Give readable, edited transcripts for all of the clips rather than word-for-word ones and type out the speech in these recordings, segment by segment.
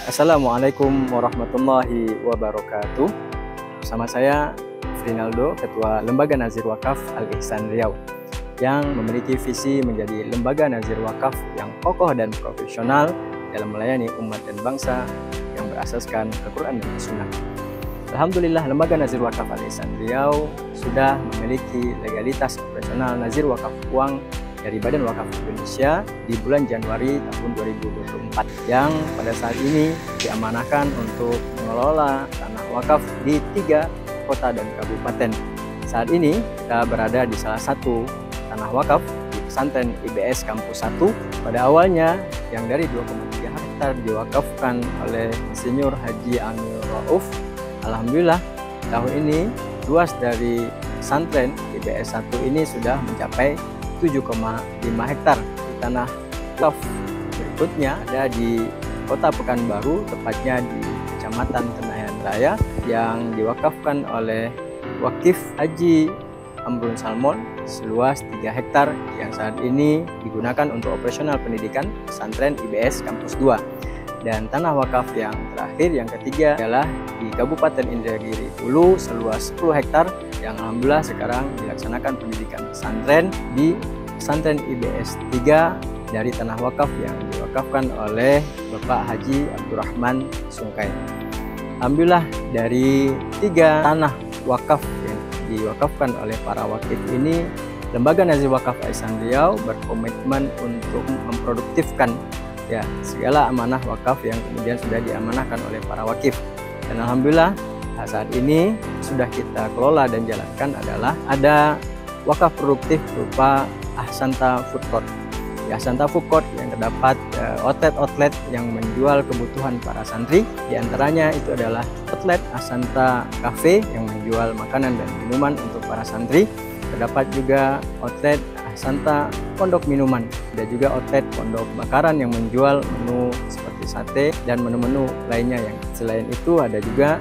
Assalamualaikum warahmatullahi wabarakatuh. Bersama saya Frinaldo, Ketua Lembaga Nazir Wakaf Al-Ihsan Riau, yang memiliki visi menjadi lembaga nazir wakaf yang kokoh dan profesional dalam melayani umat dan bangsa yang berasaskan Al-Quran dan Sunnah. Alhamdulillah, Lembaga Nazir Wakaf Al-Ihsan Riau sudah memiliki legalitas operasional nazir wakaf uang dari Badan Wakaf Indonesia di bulan Januari tahun 2024, yang pada saat ini diamanahkan untuk mengelola tanah wakaf di 3 kota dan kabupaten. Saat ini kita berada di salah satu tanah wakaf di pesantren IBS Kampus 1. Pada awalnya yang dari 2,3 hektar diwakafkan oleh Insinyur Haji Amir Rauf. Alhamdulillah, tahun ini luas dari pesantren IBS 1 ini sudah mencapai 7,5 hektar di tanah wakaf. Berikutnya ada di Kota Pekanbaru, tepatnya di Kecamatan Tenayan Raya, yang diwakafkan oleh Wakif Haji Amrun Salmon seluas 3 hektar yang saat ini digunakan untuk operasional pendidikan pesantren IBS Kampus 2. Dan tanah wakaf yang terakhir, yang ketiga, adalah di Kabupaten Indragiri Hulu seluas 10 hektar yang alhamdulillah sekarang dilaksanakan pendidikan pesantren di pesantren IBS 3 dari tanah wakaf yang diwakafkan oleh Bapak Haji Abdurrahman Sungkai. Alhamdulillah, dari 3 tanah wakaf yang diwakafkan oleh para wakif ini, Lembaga Nazir Wakaf Al-Ihsan Riau berkomitmen untuk memproduktifkan segala amanah wakaf yang kemudian sudah diamanahkan oleh para wakif. Dan alhamdulillah, saat ini sudah kita kelola dan jalankan adalah ada wakaf produktif berupa Ahsanta Food Court. Di Ahsanta Food Court yang terdapat outlet-outlet yang menjual kebutuhan para santri. Di antaranya itu adalah outlet Ahsanta Cafe yang menjual makanan dan minuman untuk para santri. Terdapat juga outlet Ahsanta Pondok Minuman. Ada juga outlet Pondok Bakaran yang menjual menu seperti sate dan menu-menu lainnya. Yang selain itu ada juga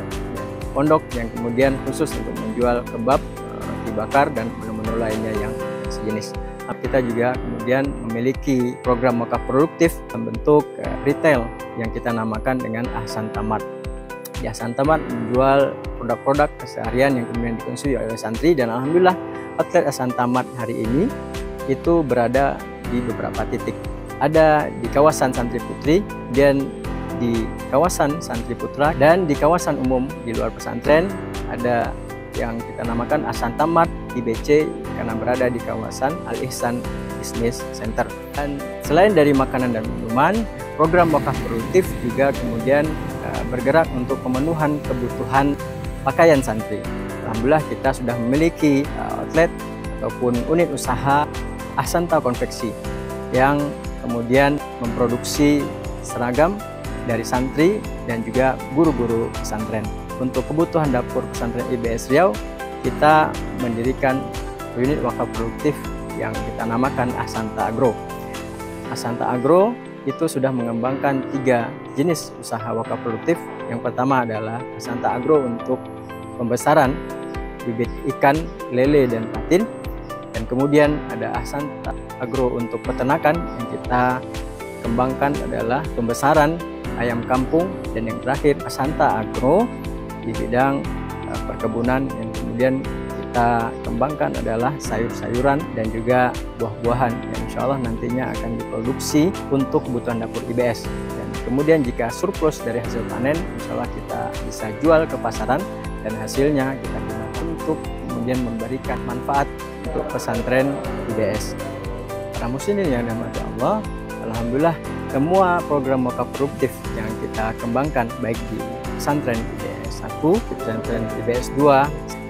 pondok yang kemudian khusus untuk menjual kebab, roti bakar, dan menu-menu lainnya yang sejenis. Kita juga kemudian memiliki program wakaf produktif dalam bentuk retail yang kita namakan dengan Ahsanta Mart. Di Ahsanta Mart menjual produk-produk keseharian yang kemudian dikonsumsi oleh santri, dan alhamdulillah outlet Ahsanta Mart hari ini itu berada di beberapa titik. Ada di kawasan Santri Putri, dan di kawasan Santri Putra, dan di kawasan umum di luar pesantren ada yang kita namakan Ahsanta Mart IBC karena berada di kawasan Al-Ihsan Business Center. Dan selain dari makanan dan minuman, program wakaf produktif juga kemudian bergerak untuk pemenuhan kebutuhan pakaian santri. Alhamdulillah, kita sudah memiliki outlet ataupun unit usaha Ahsanta Konveksi yang kemudian memproduksi seragam dari santri dan juga guru-guru pesantren. Untuk kebutuhan dapur pesantren IBS Riau, kita mendirikan unit wakaf produktif yang kita namakan Ahsanta Agro. Ahsanta Agro itu sudah mengembangkan 3 jenis usaha wakaf produktif. Yang pertama adalah Ahsanta Agro untuk pembesaran bibit ikan, lele, dan patin. Dan kemudian ada Ahsanta Agro untuk peternakan yang kita kembangkan adalah pembesaran ayam kampung. Dan yang terakhir Ahsanta Agro di bidang perkebunan yang kemudian kita kembangkan adalah sayur-sayuran dan juga buah-buahan yang insya Allah nantinya akan diproduksi untuk kebutuhan dapur IBS. Dan kemudian jika surplus dari hasil panen, insya Allah kita bisa jual ke pasaran dan hasilnya kita gunakan untuk kemudian memberikan manfaat untuk pesantren IBS. Para muslimin yang dirahmati Allah, alhamdulillah semua program wakaf produktif yang kita kembangkan baik di pesantren IBS 1, pesantren IBS 2,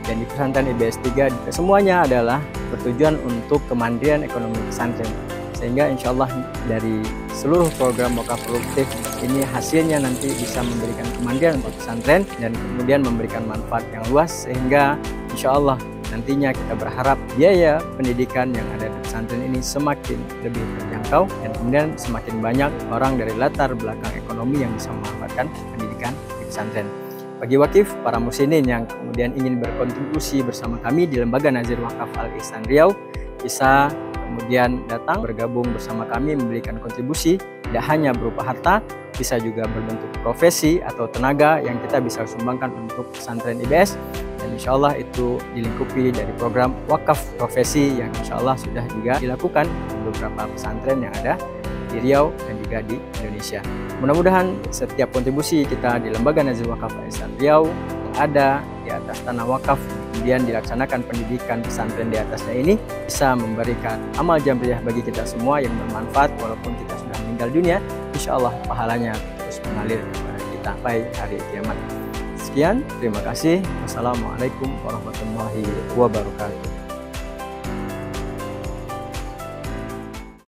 dan di pesantren IBS 3, semuanya adalah bertujuan untuk kemandirian ekonomi pesantren. Sehingga insya Allah dari seluruh program wakaf produktif ini hasilnya nanti bisa memberikan kemandirian untuk pesantren dan kemudian memberikan manfaat yang luas, sehingga insya Allah nantinya kita berharap biaya pendidikan yang ada di pesantren ini semakin lebih terjangkau dan kemudian semakin banyak orang dari latar belakang ekonomi yang bisa memanfaatkan pendidikan di pesantren. Bagi wakif, para muslimin yang kemudian ingin berkontribusi bersama kami di Lembaga Nazir Wakaf Al-Ihsan Riau, bisa kemudian datang bergabung bersama kami memberikan kontribusi tidak hanya berupa harta, bisa juga berbentuk profesi atau tenaga yang kita bisa sumbangkan untuk pesantren IBS, dan insya Allah itu dilingkupi dari program wakaf profesi yang insya Allah sudah juga dilakukan di beberapa pesantren yang ada di Riau dan juga di Indonesia. Mudah-mudahan setiap kontribusi kita di Lembaga Nazir Wakaf Al-Ihsan Riau yang ada di atas tanah wakaf, kemudian dilaksanakan pendidikan pesantren di atasnya ini, bisa memberikan amal jamriyah bagi kita semua yang bermanfaat walaupun kita sudah meninggal dunia. Insya Allah pahalanya terus mengalir kepada kita sampai hari kiamat. Sekian, terima kasih. Wassalamualaikum warahmatullahi wabarakatuh.